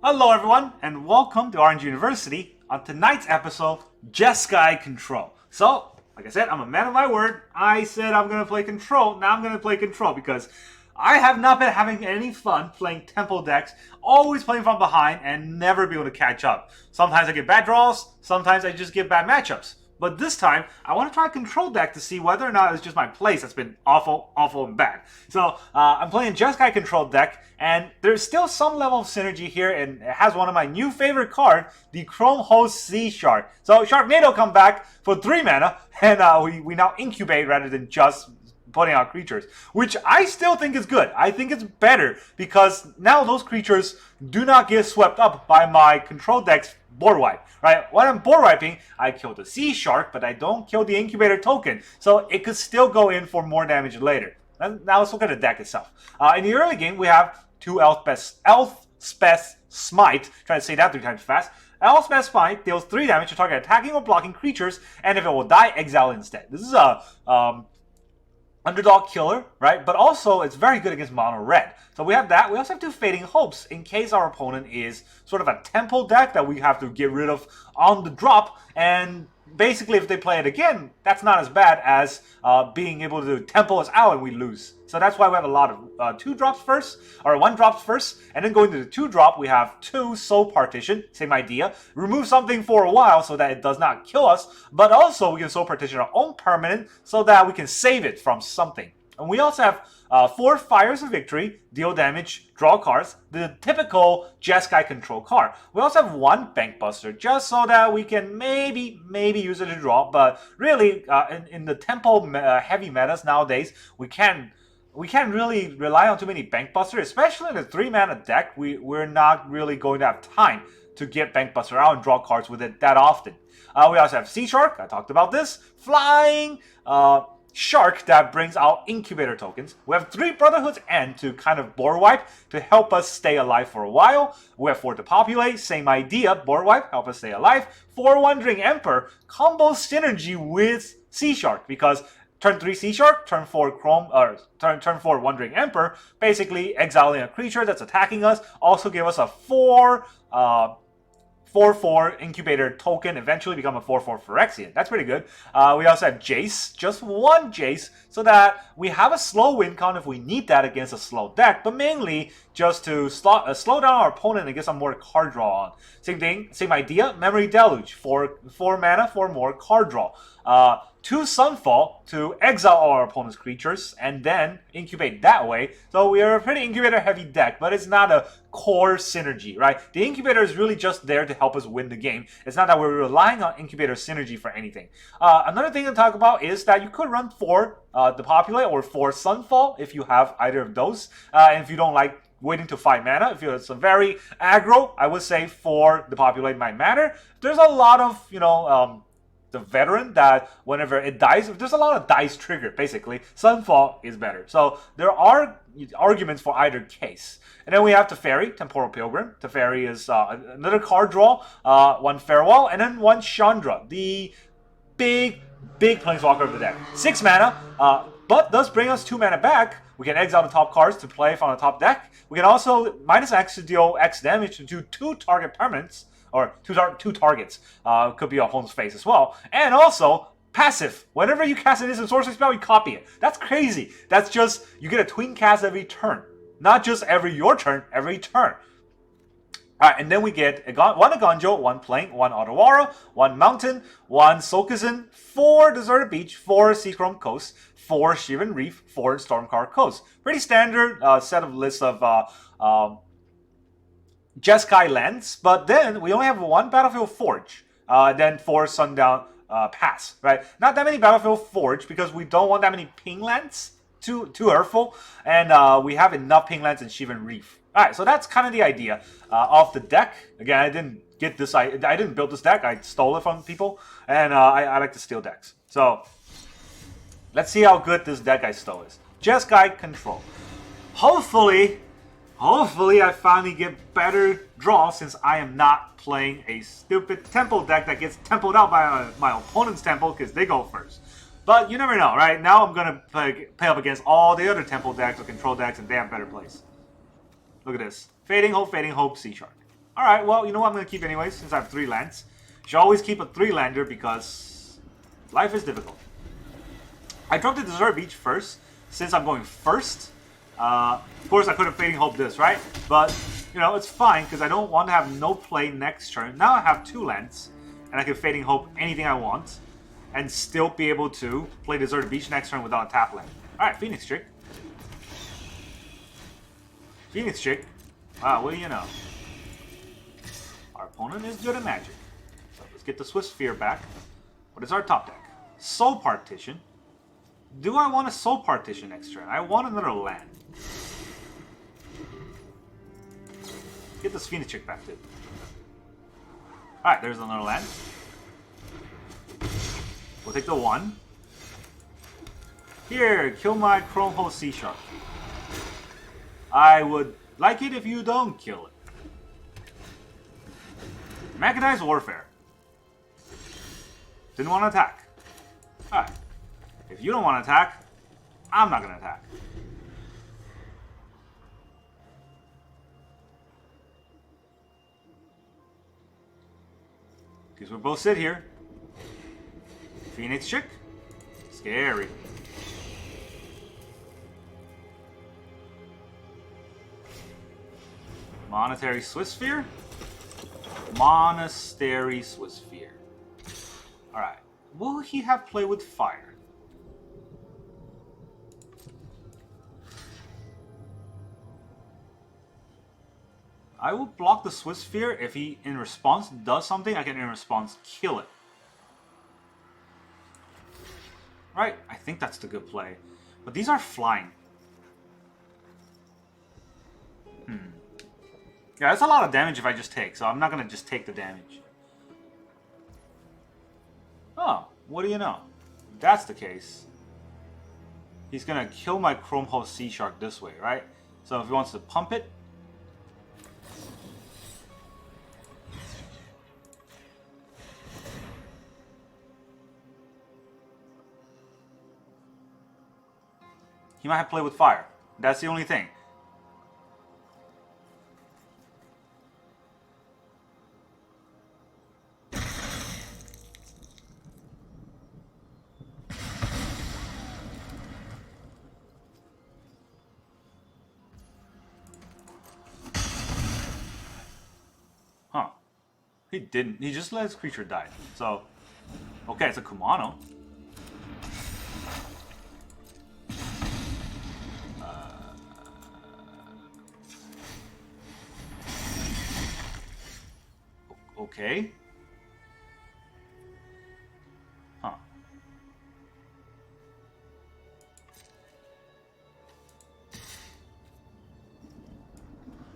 Hello everyone, and welcome to Orange University. On tonight's episode, Jeskai Control. So, like I said, I'm a man of my word. I said I'm going to play Control, now I'm going to play Control because I have not been having any fun playing Temple decks, always playing from behind and never be able to catch up. Sometimes I get bad draws, sometimes I just get bad matchups. But this time, I want to try a Control deck to see whether or not it's just my place that's been awful and bad. So, I'm playing Jeskai Control deck, and there's still some level of synergy here, and it has one of my new favorite cards, the Chrome Host Sea Shark. So, Sharknado come back for 3 mana, and we now incubate rather than just putting out creatures, which I still think is good. I think it's better, because now those creatures do not get swept up by my Control deck's board wipe, right? When I'm board wiping, I kill the Sea Shark, but I don't kill the Incubator token, so it could still go in for more damage later. And now let's look at the deck itself. In the early game, we have 2 Elspeth Smite. Trying to say that 3 times fast. Elspeth Smite deals 3 damage to target attacking or blocking creatures, and if it will die, exile instead. This is a underdog killer, right? But also, it's very good against mono red. So we have that. We also have 2 Fading Hopes in case our opponent is sort of a temple deck that we have to get rid of on the drop. And basically, if they play it again, that's not as bad as being able to temple us out and we lose. So that's why we have a lot of 2 drops first, or 1 drops first, and then going to the 2 drop, we have 2 Soul Partition, same idea. Remove something for a while so that it does not kill us, but also we can Soul Partition our own permanent so that we can save it from something. And we also have 4 Fires of Victory, deal damage, draw cards, the typical Jeskai Control card. We also have 1 Bankbuster, just so that we can maybe use it to draw, but really, in the Temple heavy metas nowadays, we can't really rely on too many Bankbusters, especially in a 3-mana deck. We're not really going to have time to get Bankbuster out and draw cards with it that often. We also have Sea Shark, I talked about this, Flying Shark that brings out Incubator tokens. We have 3 Brotherhood's End to kind of board wipe to help us stay alive for a while. We have 4 Depopulate, same idea, board wipe, help us stay alive. 4 Wandering Emperor, combo synergy with Sea Shark, because turn 3 Sea Shark, turn 4 turn 4 Wandering Emperor, basically exiling a creature that's attacking us. Also give us a 4/4 Incubator token, eventually become a 4/4 Phyrexian. That's pretty good. We also have Jace, just 1 Jace, so that we have a slow win count if we need that against a slow deck, but mainly just to slow down our opponent and get some more card draw on. Same thing, same idea, Memory Deluge, 4 mana for more card draw. 2 Sunfall to exile our opponent's creatures and then incubate that way. So we are a pretty incubator heavy deck, but it's not a core synergy, right? The incubator is really just there to help us win the game. It's not that we're relying on incubator synergy for anything. Another thing to talk about is that you could run 4 Depopulate or 4 Sunfall if you have either of those. And if you don't like waiting to 5 mana, if it's a very aggro, I would say 4 Depopulate might matter. There's a lot of, the veteran that whenever it dies, if there's a lot of dice trigger, basically, Sunfall is better. So there are arguments for either case. And then we have Teferi, Temporal Pilgrim. Teferi is another card draw, 1 Farewell, and then 1 Chandra, the big planeswalker of the deck. 6 mana, but does bring us 2 mana back. We can exile the top cards to play from the top deck. We can also minus X to deal X damage to do 2 target permanents, or 2 targets. Could be a home space as well. And also, passive. Whenever you cast an instant sorcery spell, you copy it. That's crazy. That's just, you get a twin cast every turn. Not just your turn, every turn. Alright, and then we get 1 Agonjo, 1 Plank, 1 Otawara, 1 Mountain, 1 Sokuzen, 4 Deserted Beach, 4 Seachrome Coast, 4 Shivan Reef, 4 Stormcarved Coast. Pretty standard set of lists of Jeskai lands, but then we only have 1 Battlefield Forge, then 4 Sundown Pass, right? Not that many Battlefield Forge because we don't want that many ping lands, too hurtful, and we have enough ping lands in Shivan Reef. Alright, so that's kind of the idea of the deck. Again, I didn't build this deck, I stole it from people, and I like to steal decks. So, let's see how good this deck I stole is. Jeskai Control. Hopefully I finally get better draws since I am not playing a stupid temple deck that gets templed out by my opponent's temple because they go first. But you never know, right? Now I'm going to play up against all the other temple decks or control decks and they have better plays. Look at this. Fading Hope, Sea Shark. Alright, well, you know what I'm going to keep anyways, since I have 3 lands. Should always keep a 3-lander because life is difficult. I dropped the Desert Beach first, since I'm going first. Of course, I could have Fading Hope this, right? But, you know, it's fine, because I don't want to have no play next turn. Now I have 2 lands, and I can Fading Hope anything I want, and still be able to play Desert Beach next turn without a tap land. Alright, Phoenix Chick. Phoenix Chick. Wow, what do you know? Our opponent is good at Magic. So let's get the Swift Sphere back. What is our top deck? Soul Partition. Do I want a Soul Partition next turn? I want another land. Get this Phoenix Chick back, dude. Alright, there's another land. We'll take the 1. Here, kill my Chrome Hole Sea Shark. I would like it if you don't kill it. Mechanized Warfare. Didn't want to attack. Alright. If you don't want to attack, I'm not going to attack. Because we both sit here. Phoenix Chick. Scary. Monetary Swiss Sphere. Monastery Swiss Sphere. Alright. Will he have play with fire? I will block the Swiss Sphere. If he, in response, does something, I can, in response, kill it. Right, I think that's the good play. But these are flying. Yeah, that's a lot of damage if I just take, so I'm not going to just take the damage. Oh, what do you know? If that's the case, he's going to kill my Chrome Hole Sea Shark this way, right? So if he wants to pump it, he might have play with fire. That's the only thing. Huh. He didn't. He just let his creature die. So, okay, it's a Kumano. Okay. Huh.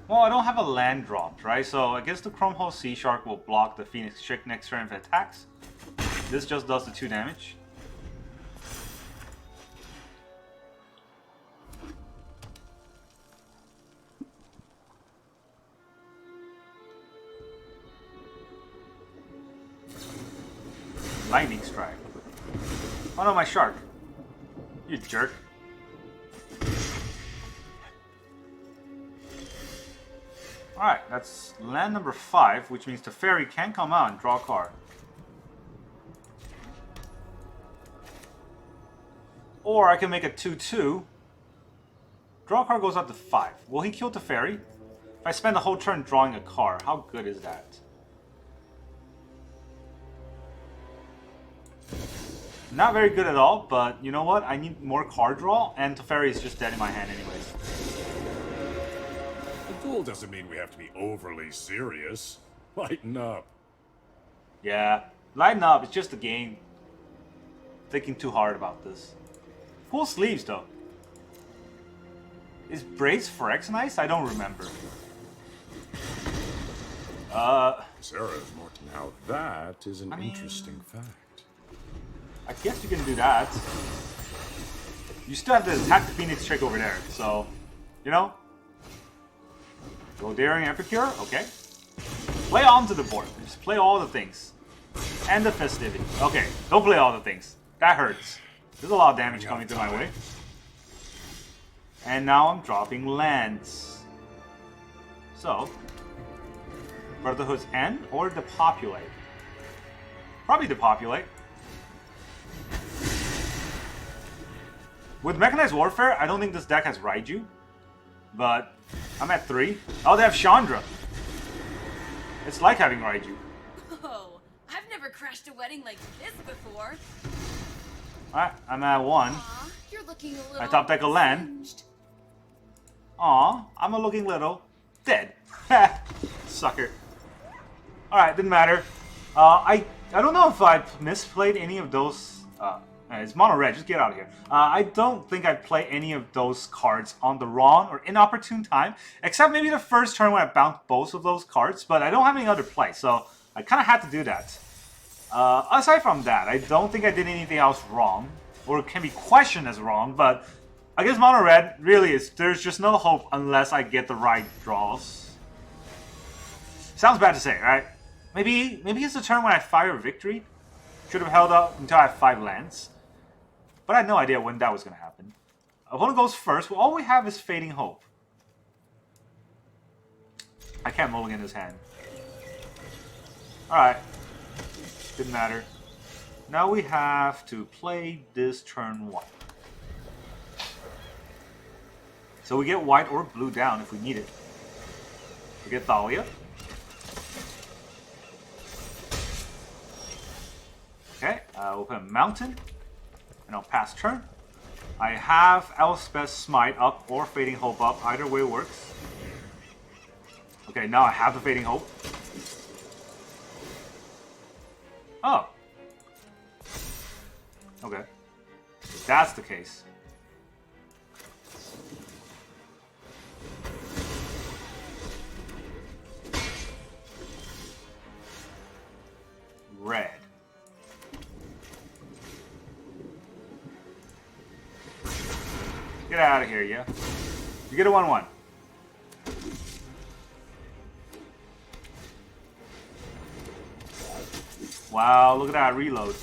Well, I don't have a land dropped, right? So I guess the Chrome Hole Sea Shark will block the Phoenix Chick next turn if it attacks. This just does the 2 damage. Lightning Strike. Oh no, my shark. You jerk. Alright, that's land number 5, which means the fairy can come out and draw a card. Or I can make a 2-2. Draw a card goes up to 5. Will he kill the fairy? If I spend the whole turn drawing a card, how good is that? Not very good at all, but you know what? I need more card draw, and Teferi is just dead in my hand anyways. A duel doesn't mean we have to be overly serious. Lighten up. Yeah, lighten up. It's just a game. Thinking too hard about this. Cool sleeves, though. Is Brace Phyrex nice? I don't remember. Sarah's more. Now that is an interesting fact. I guess you can do that. You still have to attack the Phoenix Chick over there, so, you know. Go Daring Epicure, okay. Play onto the board. Just play all the things. And the Festivity. Okay, don't play all the things. That hurts. There's a lot of damage coming through my way. And now I'm dropping lands. So, Brotherhood's End or Depopulate? Probably Depopulate. With Mechanized Warfare, I don't think this deck has Raiju. But I'm at 3. Oh, they have Chandra. It's like having Raiju. Whoa, I've never crashed a wedding like this before. Alright, I'm at 1. Aw, you're looking a little I top deck a land. singed. Aw, I'm a looking little dead. Sucker. Alright, didn't matter. I don't know if I misplayed any of those. It's mono red, just get out of here. I don't think I play any of those cards on the wrong or inopportune time, except maybe the first turn when I bounced both of those cards, but I don't have any other play, so I kind of had to do that. Aside from that, I don't think I did anything else wrong, or can be questioned as wrong, but against mono red, really, there's just no hope unless I get the right draws. Sounds bad to say, right? Maybe it's the turn when I fire Victory. Should have held up until I have 5 lands. But I had no idea when that was going to happen. Opponent goes first. Well, all we have is Fading Hope. I can't mulligan his hand. Alright. Didn't matter. Now we have to play this turn 1. So we get white or blue down if we need it. We get Thalia. Okay, we'll put a mountain. And I'll pass turn. I have Elspeth's Smite up or Fading Hope up. Either way works. Okay, now I have the Fading Hope. Oh. Okay. If that's the case. Red. Get out of here, yeah? You get a 1/1. Wow, look at that reload.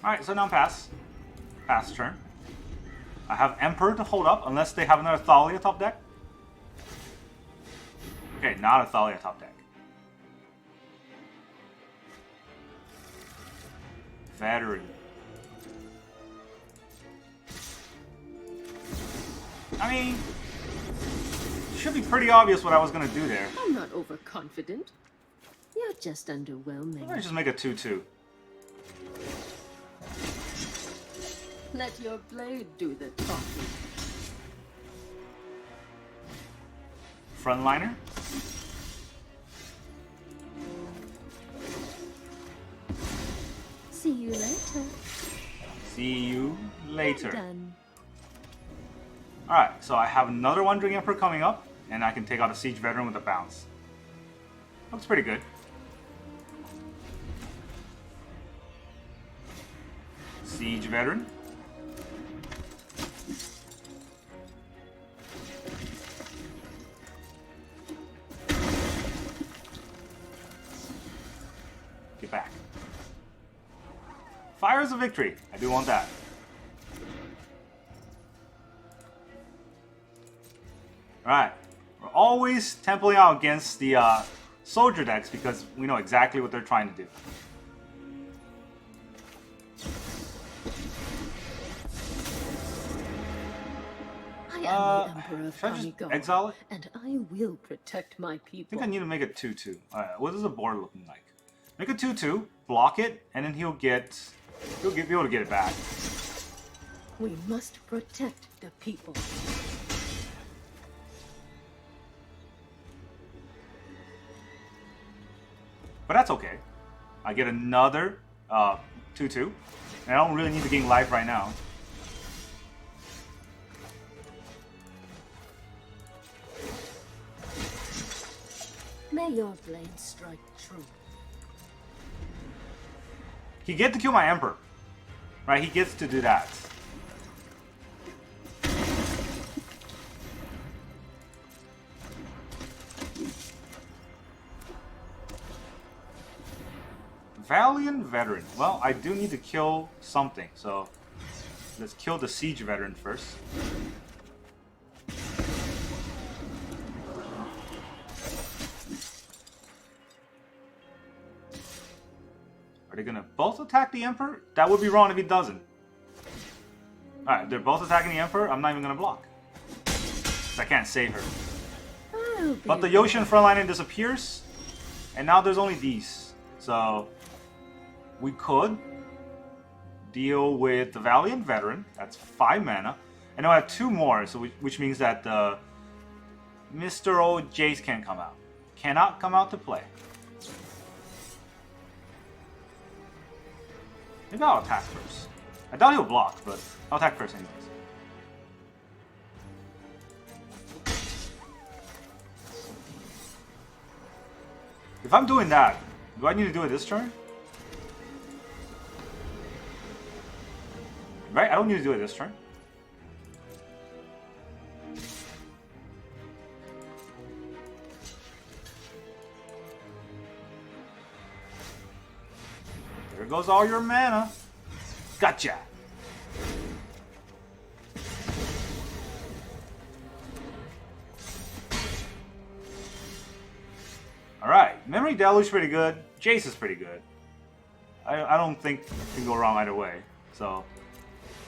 Alright, Sundown Pass. Pass turn. I have Emperor to hold up, unless they have another Thalia top deck. Okay, not a Thalia top deck. Veteran. I mean, it should be pretty obvious what I was going to do there. I'm not overconfident. You're just underwhelming. Let me just make a 2/2. Let your blade do the talking. Frontliner. See you later. See you later. Done. Alright, so I have another Wandering Emperor coming up, and I can take out a Siege Veteran with a bounce. Looks pretty good. Siege Veteran. Get back. Fire is a victory. I do want that. Alright. We're always templing out against the soldier decks because we know exactly what they're trying to do. I am the Emperor of should I just Kamigawa, exile it? and I will protect my I people. think I need to make it 2/2. Alright, what is the board looking like? Make a 2/2, block it, and then he'll be able to get it back. We must protect the people. But that's okay. I get another 2/2. And I don't really need to gain life right now. May your blade strike true. He gets to kill my Emperor. Right? He gets to do that. Valiant Veteran. Well, I do need to kill something, so let's kill the Siege Veteran first. they gonna both attack the Emperor? That would be wrong if he doesn't. Alright, they're both attacking the Emperor. I'm not even gonna block. I can't save her. But the Yoshin frontline disappears. And now there's only these. So we could deal with the Valiant Veteran. That's 5 mana. And now I have 2 more, so which means that Mr. Old Jace can come out. Cannot come out to play. Maybe I'll attack first. I doubt he'll block, but I'll attack first anyways. If I'm doing that, do I need to do it this turn? Right? I don't need to do it this turn. There goes all your mana. Gotcha! Alright, Memory Deluge is pretty good. Jace is pretty good. I don't think it can go wrong either way. So,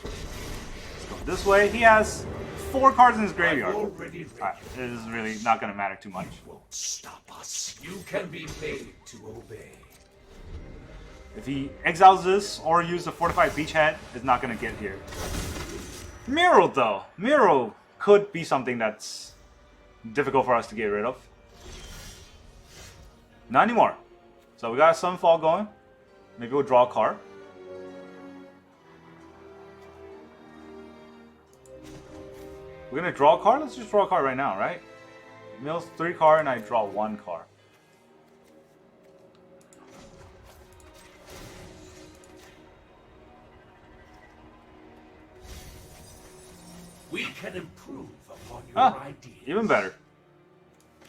let's go this way. He has 4 cards in his graveyard. Alright, this is really not going to matter too much. Won't stop us. You can be made to obey. If he exiles this or uses a fortified beachhead, it's not going to get here. Miro, though. Miro could be something that's difficult for us to get rid of. Not anymore. So we got a Sunfall going. Maybe we'll draw a card. We're going to draw a card? Let's just draw a card right now, right? Mills 3 card and I draw 1 card. We can improve upon your ideas. Even better.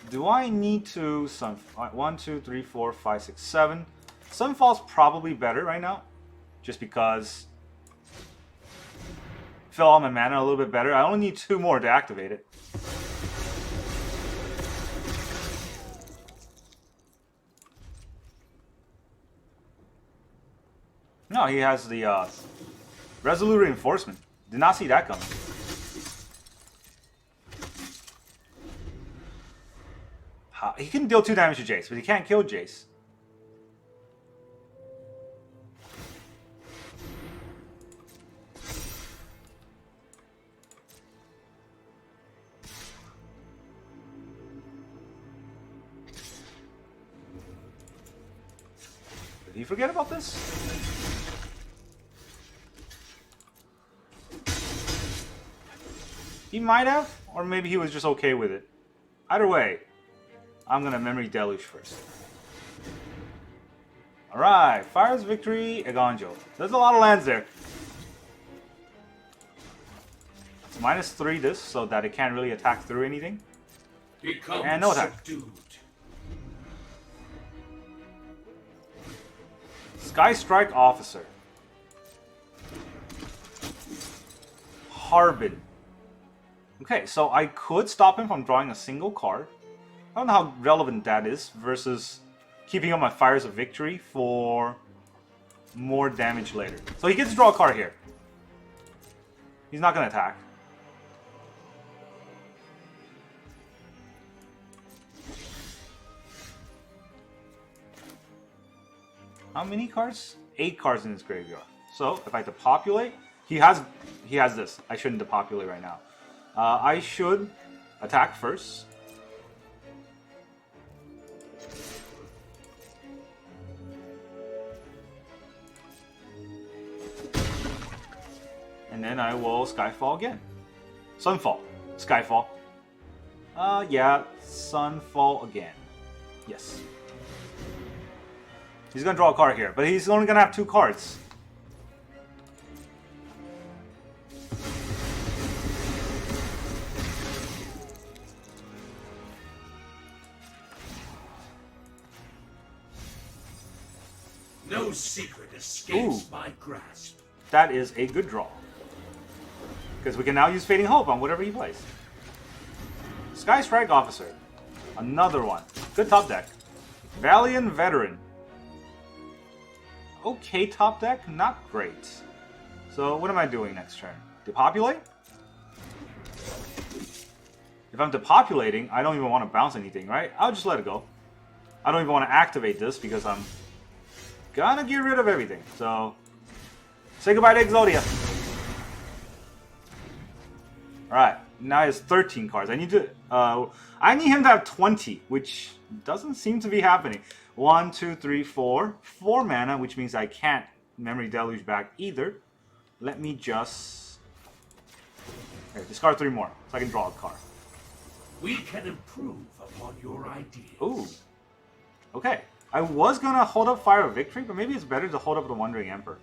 Do I need to Sun? 1, 2, 3, 4, 5, 6, 7. Sunfall's probably better right now, just because fill all my mana a little bit better. I only need 2 more to activate it. No, he has the Resolute Reinforcement. Did not see that coming. He can deal 2 damage to Jace, but he can't kill Jace. Did he forget about this? He might have, or maybe he was just okay with it. Either way, I'm gonna Memory Deluge first. Alright, Fire's Victory, Egonjo. There's a lot of lands there. It's -3 this, so that it can't really attack through anything. Become and no attack. subdued. Sky Strike Officer. Harbin. Okay, so I could stop him from drawing a single card. I don't know how relevant that is versus keeping up my Fires of Victory for more damage later. So he gets to draw a card here. He's not going to attack. How many cards? 8 cards in his graveyard. So if I depopulate, he has this. I shouldn't depopulate right now. I should attack first. And then I will Skyfall again. Sunfall. Skyfall. Yeah, Sunfall again. Yes. He's gonna draw a card here, but he's only gonna have 2 cards. No secret escapes my grasp. That is a good draw. Because we can now use Fading Hope on whatever he plays. Sky Strike Officer. Another one. Good top deck. Valiant Veteran. okay top deck, not great. So what am I doing next turn? Depopulate? If I'm depopulating, I don't even want to bounce anything, right? I'll just let it go. I don't even want to activate this because I'm gonna get rid of everything. So, say goodbye to Exodia. Alright, now he has 13 cards. I need him to have 20, which doesn't seem to be happening. 1, 2, 3, 4. 4 mana, which means I can't Memory Deluge back either. Let me just... Okay, discard 3 more, so I can draw a card. We can improve upon your ideas. Ooh. Okay. I was gonna hold up Fire of Victory, but maybe it's better to hold up the Wandering Emperor.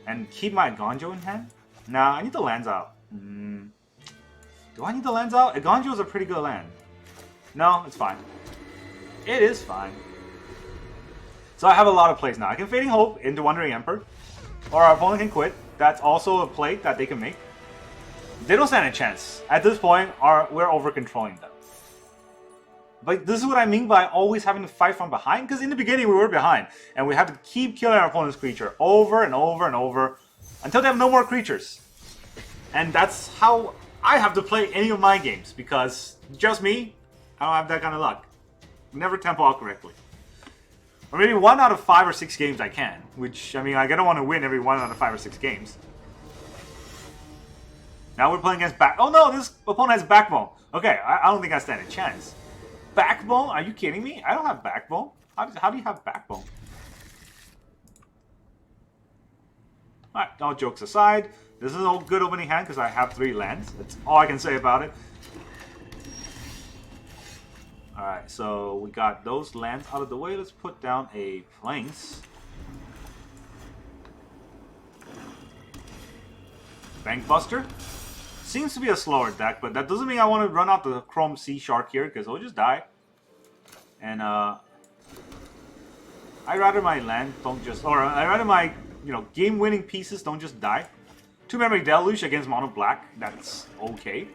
And keep my Gonjo in hand? Nah, I need the lands out. Do I need the lands out? Gonjo is a pretty good land. No, it's fine. It is fine. So I have a lot of plays now. I can Fading Hope into Wandering Emperor. Or our opponent can quit. That's also a play that they can make. They don't stand a chance. At this point, we're over-controlling them. But this is what I mean by always having to fight from behind. Because in the beginning, we were behind. And we have to keep killing our opponent's creature over and over and over. Until they have no more creatures. And that's how I have to play any of my games. Because just me, I don't have that kind of luck. Never tempo out correctly. Or maybe 1 out of 5 or 6 games I can. Which, I mean, I don't want to win every 1 out of 5 or 6 games. Now we're playing against back... Oh no, this opponent has Backbone. Okay, I don't think I stand a chance. Backbone? Are you kidding me? I don't have Backbone. How do you have Backbone? Alright, all jokes aside. This is a good opening hand because I have 3 lands. That's all I can say about it. Alright, so we got those lands out of the way. Let's put down a Plains. Bankbuster. Seems to be a slower deck, but that doesn't mean I want to run out the Chrome Sea Shark here, because he'll just die. And, I'd rather my land don't just... Or, I'd rather my, game-winning pieces don't just die. 2 Memory Deluge against Mono Black. That's okay.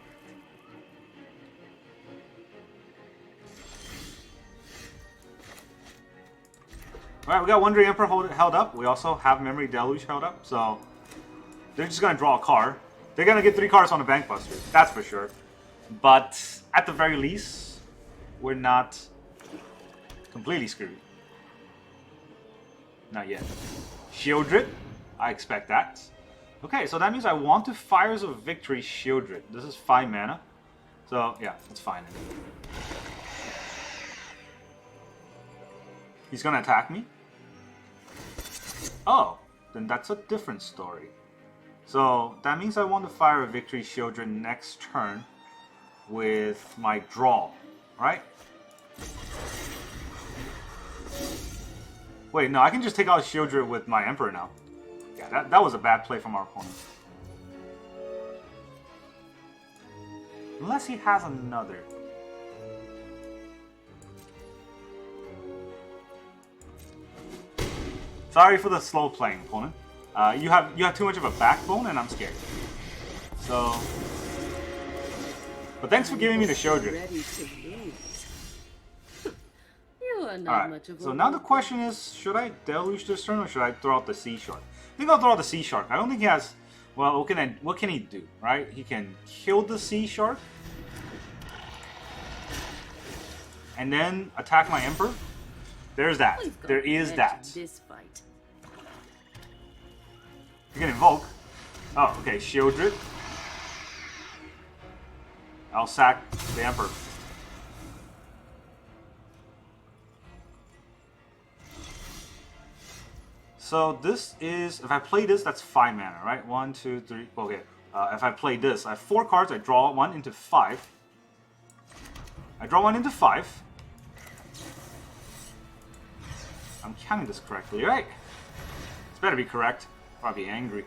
Alright, we got Wandering Emperor held up. We also have Memory Deluge held up, so... They're just going to draw a card. They're going to get 3 cards on the Bankbuster, that's for sure. But, at the very least, we're not completely screwed. Not yet. Shieldred, I expect that. Okay, so that means I want to Fires of Victory Shieldred. This is 5 mana. So, yeah, it's fine. He's going to attack me. Oh, then that's a different story. So, that means I want to fire a Victory Shieldred next turn with my draw, right? Wait, no, I can just take out Shieldred with my Emperor now. Yeah, that was a bad play from our opponent. Unless he has another. Sorry for the slow playing, opponent. You have too much of a backbone, and I'm scared. So, but thanks for giving me the Shieldred. Alright, so now the question is, should I Deluge this turn, or should I throw out the Sea Shark? I think I'll throw out the Sea Shark. I don't think he has... Well, what can he do, right? He can kill the Sea Shark. And then attack my Emperor. There's that. There is that. This fight. You can invoke. Oh, okay, Shieldred. I'll sack the Emperor. So this is, if I play this, that's 5 mana, right? 1, 2, 3, okay. If I play this, I have 4 cards, I draw 1 into 5. I draw 1 into 5. I'm counting this correctly, right? It's better be correct. I'll be angry.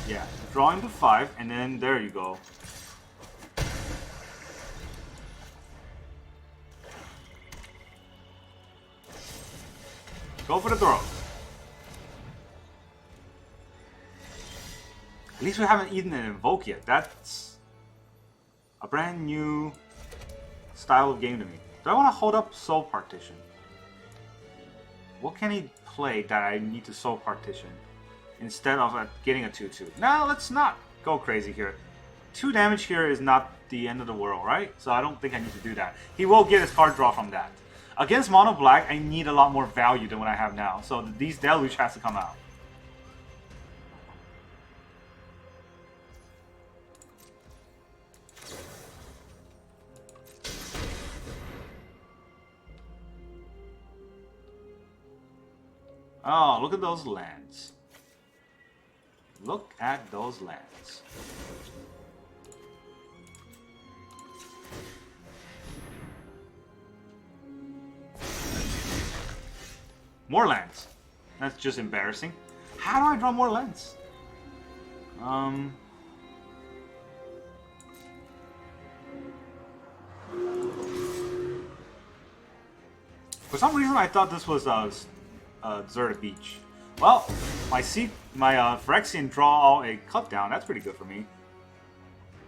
Yeah, draw into 5, and then there you go. Go for the throw. At least we haven't eaten an invoke yet. That's a brand new style of game to me. Do I want to hold up Soul Partition? What can he play that I need to Soul Partition instead of getting a 2/2? Now let's not go crazy here. 2 damage here is not the end of the world, right? So I don't think I need to do that. He will get his card draw from that. Against Mono Black, I need a lot more value than what I have now. So these Deluge has to come out. Oh, look at those lands. Look at those lands. More lands. That's just embarrassing. How do I draw more lands? For some reason, I thought this was Deserted Beach. Well, my Phyrexian draw a cut down. That's pretty good for me.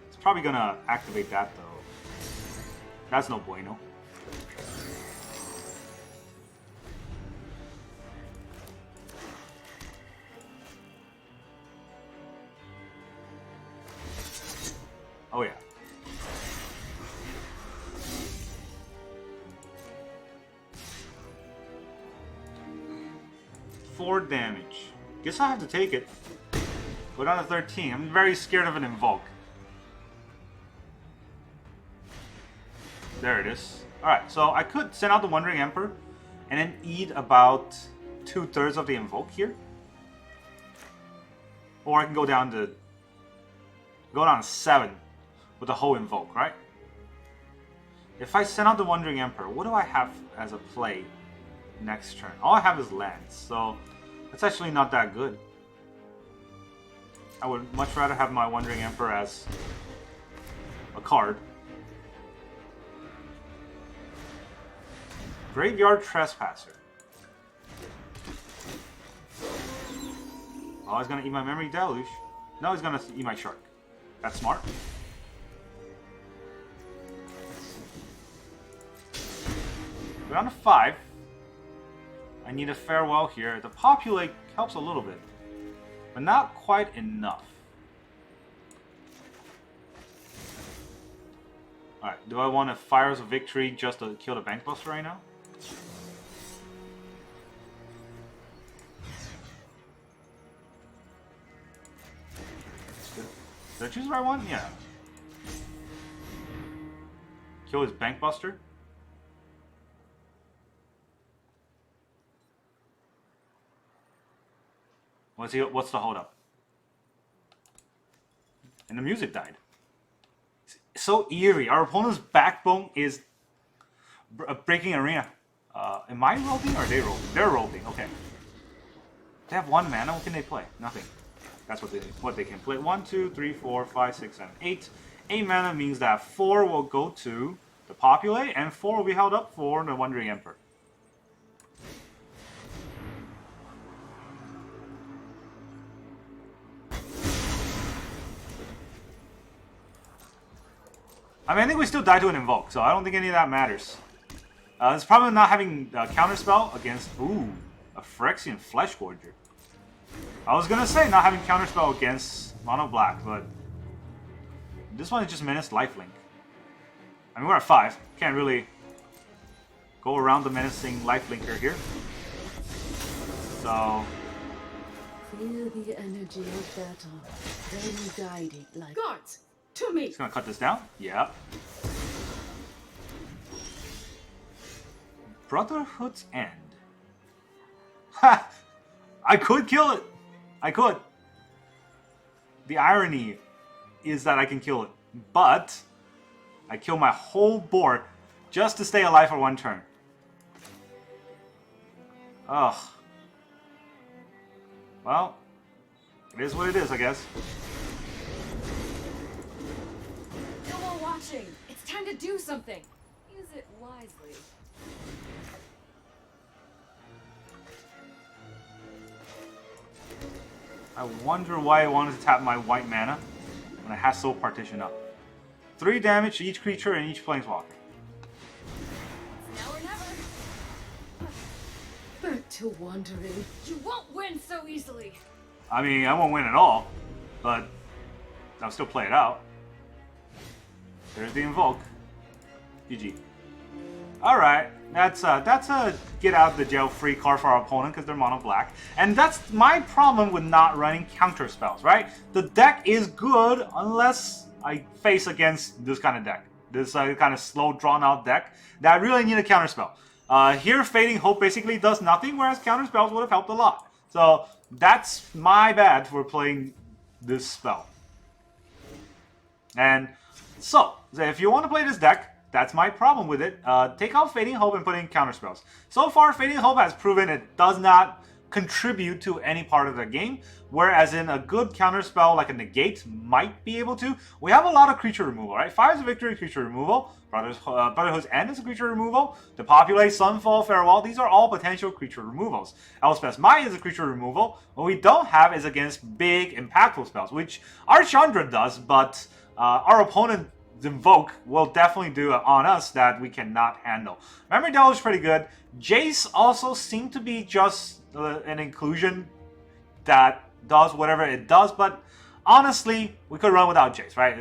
It's probably gonna activate that though. That's no bueno. Oh yeah. Four damage. Guess I have to take it. Go down to 13. I'm very scared of an Invoke. There it is. Alright, so I could send out the Wandering Emperor and then eat about 2/3 of the Invoke here. Or I can go down to 7 with the whole Invoke, right? If I send out the Wandering Emperor, what do I have as a play next turn? All I have is lands, so it's actually not that good. I would much rather have my Wandering Emperor as a card. Graveyard Trespasser. Oh, he's gonna eat my Memory Deluge. No, he's gonna eat my Shark. That's smart. We're down to 5. I need a Farewell here. The Populate helps a little bit, but not quite enough. Alright, do I want a Fires of Victory just to kill the Bankbuster right now? Did I choose the right one? Yeah. Kill his Bankbuster? What's the holdup? And the music died. It's so eerie. Our opponent's backbone is breaking arena. Am I rolling or are they rolling? They're rolling. Okay. They have 1 mana. What can they play? Nothing. That's what they can play. 1, 2, 3, 4, 5, 6, 7, 8. 8 mana means that 4 will go to the Populate, and 4 will be held up for the Wandering Emperor. I mean, I think we still die to an Invoke, so I don't think any of that matters. It's probably not having Counterspell against, a Phyrexian Flesh Gorger. I was gonna say not having Counterspell against Mono Black, but this one is just Menace Lifelink. I mean, we're at 5. Can't really go around the menacing Lifelinker here. So Feel the energy of battle, then guide it like Guards, to me. just gonna cut this down. Yeah. Brotherhood's End. Ha! I could kill it. I could. The irony is that I can kill it, but I kill my whole board just to stay alive for 1 turn. Ugh. Well, it is what it is, I guess. No more watching. It's time to do something. Use it wisely. I wonder why I wanted to tap my white mana when I have Soul Partition up. 3 damage to each creature and each planeswalker. to wandering. You won't win so easily. I mean, I won't win at all, but I'll still play it out. There's the Invoke. GG. Alright, that's a get out of the jail free card for our opponent because they're mono black. And that's my problem with not running counter spells, right? The deck is good unless I face against this kind of deck. This kind of slow, drawn-out deck that really need a counter spell. Here, Fading Hope basically does nothing, whereas counter spells would have helped a lot. So that's my bad for playing this spell. And so if you want to play this deck, that's my problem with it. Take out Fading Hope and put in counterspells. So far, Fading Hope has proven it does not contribute to any part of the game, whereas in a good counterspell like a Negate might be able to. We have a lot of creature removal, right? Fire's a victory, creature removal. Brotherhood's End is a creature removal. Depopulate, Sunfall, Farewell, these are all potential creature removals. Elspeth's Might is a creature removal. What we don't have is against big, impactful spells, which our Chandra does, but our opponent Invoke will definitely do it on us that we cannot handle. Memory Deluge is pretty good. Jace also seemed to be just an inclusion that does whatever it does, but honestly, we could run without Jace, right?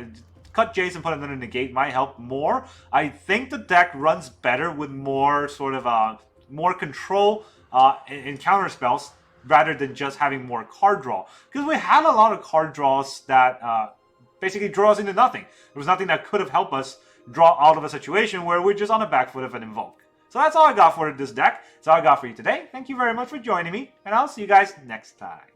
Cut Jace and put another Negate might help more. I think the deck runs better with more sort of more control in counter spells rather than just having more card draw. Because we had a lot of card draws that basically draw us into nothing. There was nothing that could have helped us draw out of a situation where we're just on the back foot of an Invoke. So that's all I got for this deck. That's all I got for you today. Thank you very much for joining me, and I'll see you guys next time.